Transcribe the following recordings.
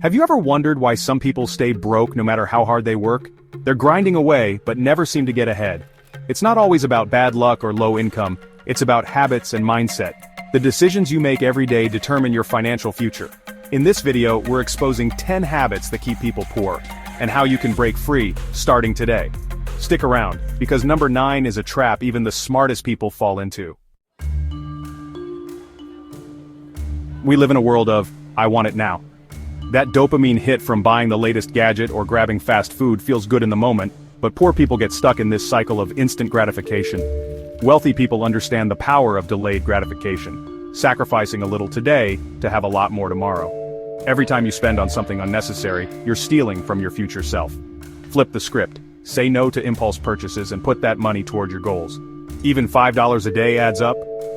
Have you ever wondered why some people stay broke no matter how hard they work? They're grinding away but never seem to get ahead. It's not always about bad luck or low income, it's about habits and mindset. The decisions you make every day determine your financial future. In this video, we're exposing 10 habits that keep people poor, and how you can break free, starting today. Stick around, because number 9 is a trap even the smartest people fall into. We live in a world of, I want it now. That dopamine hit from buying the latest gadget or grabbing fast food feels good in the moment, but poor people get stuck in this cycle of instant gratification. Wealthy people understand the power of delayed gratification, sacrificing a little today to have a lot more tomorrow. Every time you spend on something unnecessary, you're stealing from your future self. Flip the script, say no to impulse purchases and put that money toward your goals. Even $5 a day adds up.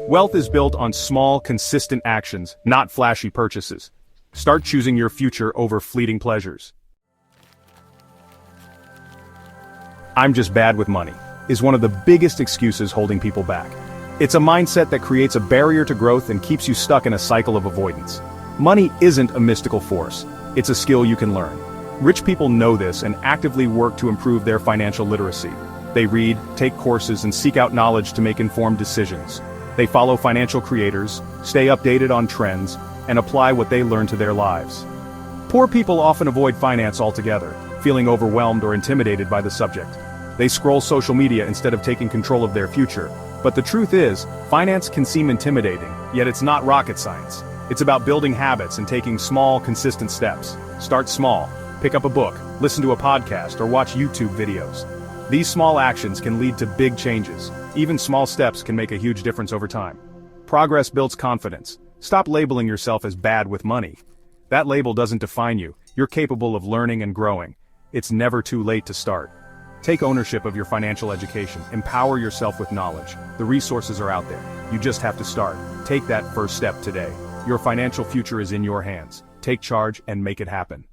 Wealth is built on small, consistent actions, not flashy purchases. Start choosing your future over fleeting pleasures. I'm just bad with money is one of the biggest excuses holding people back. It's a mindset that creates a barrier to growth and keeps you stuck in a cycle of avoidance. Money isn't a mystical force, it's a skill you can learn. Rich people know this and actively work to improve their financial literacy. They read, take courses, and seek out knowledge to make informed decisions. They follow financial creators, stay updated on trends, and apply what they learn to their lives. Poor people often avoid finance altogether, feeling overwhelmed or intimidated by the subject. They scroll social media instead of taking control of their future. But the truth is, finance can seem intimidating, yet it's not rocket science. It's about building habits and taking small, consistent steps. Start small. Pick up a book, listen to a podcast, or watch YouTube videos. These small actions can lead to big changes. Even small steps can make a huge difference over time. Progress builds confidence. Stop labeling yourself as bad with money. That label doesn't define you. You're capable of learning and growing. It's never too late to start. Take ownership of your financial education. Empower yourself with knowledge. The resources are out there. You just have to start. Take that first step today. Your financial future is in your hands. Take charge and make it happen.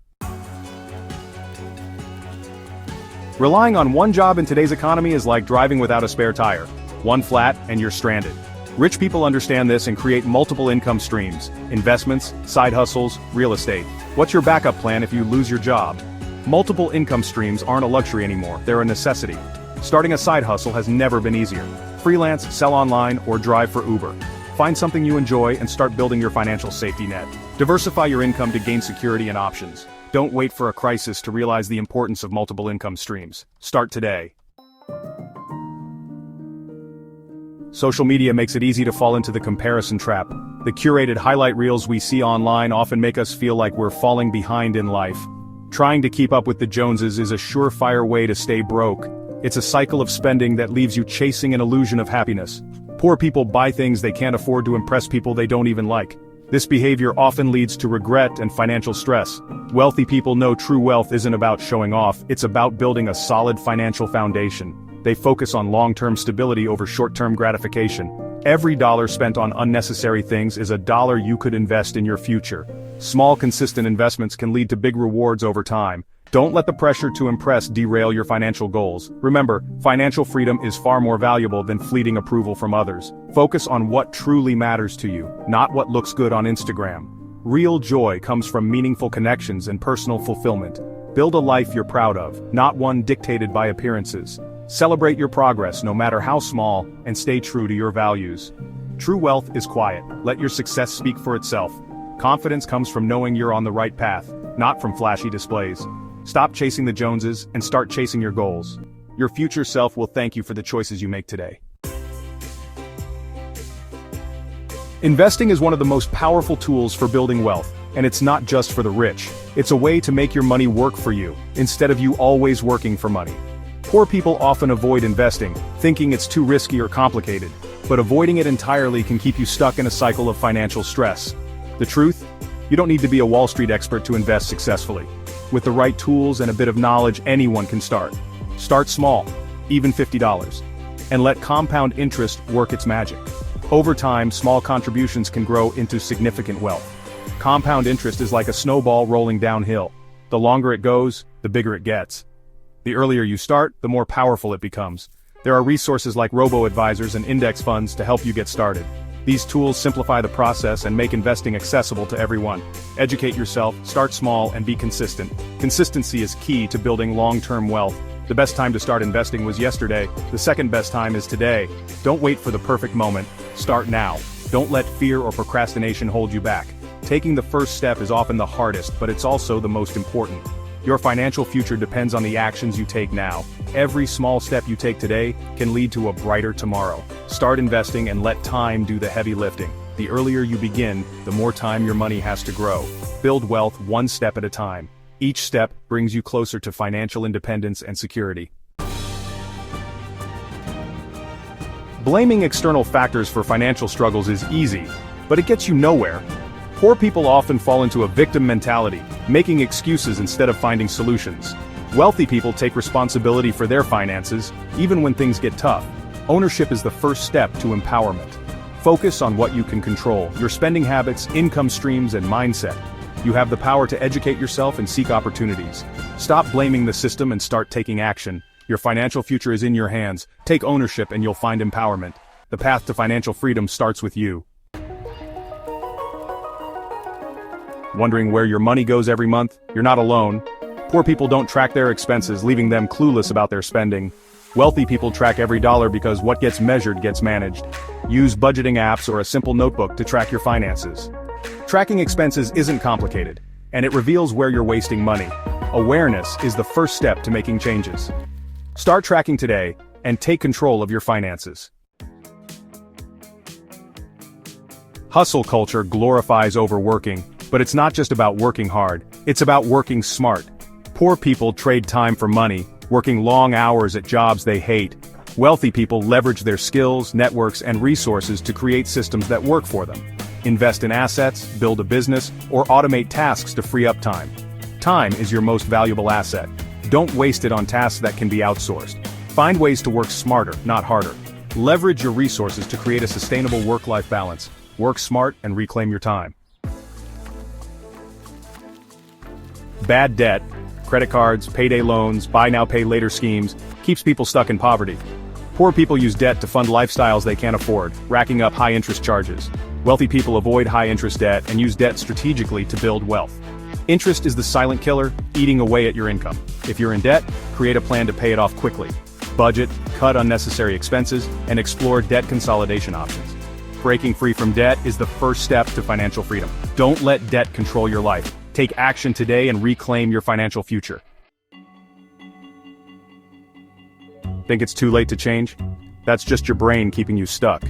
Relying on one job in today's economy is like driving without a spare tire. One flat and you're stranded. Rich people understand this and create multiple income streams: investments, side hustles, real estate. What's your backup plan if you lose your job? Multiple income streams aren't a luxury anymore, they're a necessity. Starting a side hustle has never been easier. Freelance, sell online, or drive for Uber. Find something you enjoy and start building your financial safety net. Diversify your income to gain security and options. Don't wait for a crisis to realize the importance of multiple income streams. Start today. Social media makes it easy to fall into the comparison trap. The curated highlight reels we see online often make us feel like we're falling behind in life. Trying to keep up with the Joneses is a surefire way to stay broke. It's a cycle of spending that leaves you chasing an illusion of happiness. Poor people buy things they can't afford to impress people they don't even like. This behavior often leads to regret and financial stress. Wealthy people know true wealth isn't about showing off, it's about building a solid financial foundation. They focus on long-term stability over short-term gratification. Every dollar spent on unnecessary things is a dollar you could invest in your future. Small, consistent investments can lead to big rewards over time. Don't let the pressure to impress derail your financial goals. Remember, financial freedom is far more valuable than fleeting approval from others. Focus on what truly matters to you, not what looks good on Instagram. Real joy comes from meaningful connections and personal fulfillment. Build a life you're proud of, not one dictated by appearances. Celebrate your progress no matter how small, and stay true to your values. True wealth is quiet. Let your success speak for itself. Confidence comes from knowing you're on the right path, not from flashy displays. Stop chasing the Joneses and start chasing your goals. Your future self will thank you for the choices you make today. Investing is one of the most powerful tools for building wealth, and it's not just for the rich. It's a way to make your money work for you, instead of you always working for money. Poor people often avoid investing, thinking it's too risky or complicated, but avoiding it entirely can keep you stuck in a cycle of financial stress. The truth? You don't need to be a Wall Street expert to invest successfully. With the right tools and a bit of knowledge, anyone can start. Start small, even $50, and let compound interest work its magic. Over time, small contributions can grow into significant wealth. Compound interest is like a snowball rolling downhill. The longer it goes, the bigger it gets. The earlier you start, the more powerful it becomes. There are resources like robo-advisors and index funds to help you get started. These tools simplify the process and make investing accessible to everyone. Educate yourself, start small, and be consistent. Consistency is key to building long-term wealth. The best time to start investing was yesterday. The second best time is today. Don't wait for the perfect moment. Start now. Don't let fear or procrastination hold you back. Taking the first step is often the hardest, but it's also the most important. Your financial future depends on the actions you take now. Every small step you take today can lead to a brighter tomorrow. Start investing and let time do the heavy lifting. The earlier you begin, the more time your money has to grow. Build wealth one step at a time. Each step brings you closer to financial independence and security. Blaming external factors for financial struggles is easy, but it gets you nowhere. Poor people often fall into a victim mentality, making excuses instead of finding solutions. Wealthy people take responsibility for their finances, even when things get tough. Ownership is the first step to empowerment. Focus on what you can control: your spending habits, income streams, and mindset. You have the power to educate yourself and seek opportunities. Stop blaming the system and start taking action. Your financial future is in your hands. Take ownership and you'll find empowerment. The path to financial freedom starts with you. Wondering where your money goes every month? You're not alone. Poor people don't track their expenses, leaving them clueless about their spending. Wealthy people track every dollar because what gets measured gets managed. Use budgeting apps or a simple notebook to track your finances. Tracking expenses isn't complicated, and it reveals where you're wasting money. Awareness is the first step to making changes. Start tracking today and take control of your finances. Hustle culture glorifies overworking, but it's not just about working hard, it's about working smart. Poor people trade time for money, working long hours at jobs they hate. Wealthy people leverage their skills, networks, and resources to create systems that work for them. Invest in assets, build a business, or automate tasks to free up time. Time is your most valuable asset. Don't waste it on tasks that can be outsourced. Find ways to work smarter, not harder. Leverage your resources to create a sustainable work-life balance. Work smart and reclaim your time. Bad debt, credit cards, payday loans, buy now pay later schemes, keeps people stuck in poverty. Poor people use debt to fund lifestyles they can't afford, racking up high interest charges. Wealthy people avoid high interest debt and use debt strategically to build wealth. Interest is the silent killer, eating away at your income. If you're in debt, create a plan to pay it off quickly. Budget, cut unnecessary expenses, and explore debt consolidation options. Breaking free from debt is the first step to financial freedom. Don't let debt control your life. Take action today and reclaim your financial future. Think it's too late to change? That's just your brain keeping you stuck.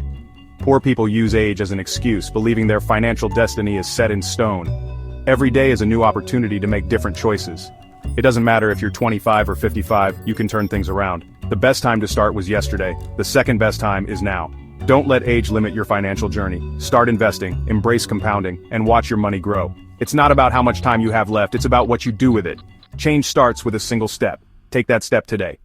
Poor people use age as an excuse, believing their financial destiny is set in stone. Every day is a new opportunity to make different choices. It doesn't matter if you're 25 or 55, you can turn things around. The best time to start was yesterday. The second best time is now. Don't let age limit your financial journey. Start investing, embrace compounding, and watch your money grow. It's not about how much time you have left, it's about what you do with it. Change starts with a single step. Take that step today.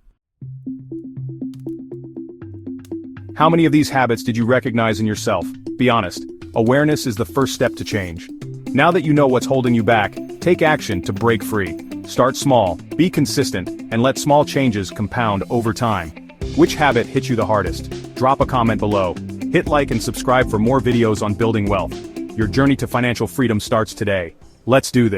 How many of these habits did you recognize in yourself? Be honest. Awareness is the first step to change. Now that you know what's holding you back, take action to break free. Start small, be consistent, and let small changes compound over time. Which habit hit you the hardest? Drop a comment below. Hit like and subscribe for more videos on building wealth. Your journey to financial freedom starts today. Let's do this.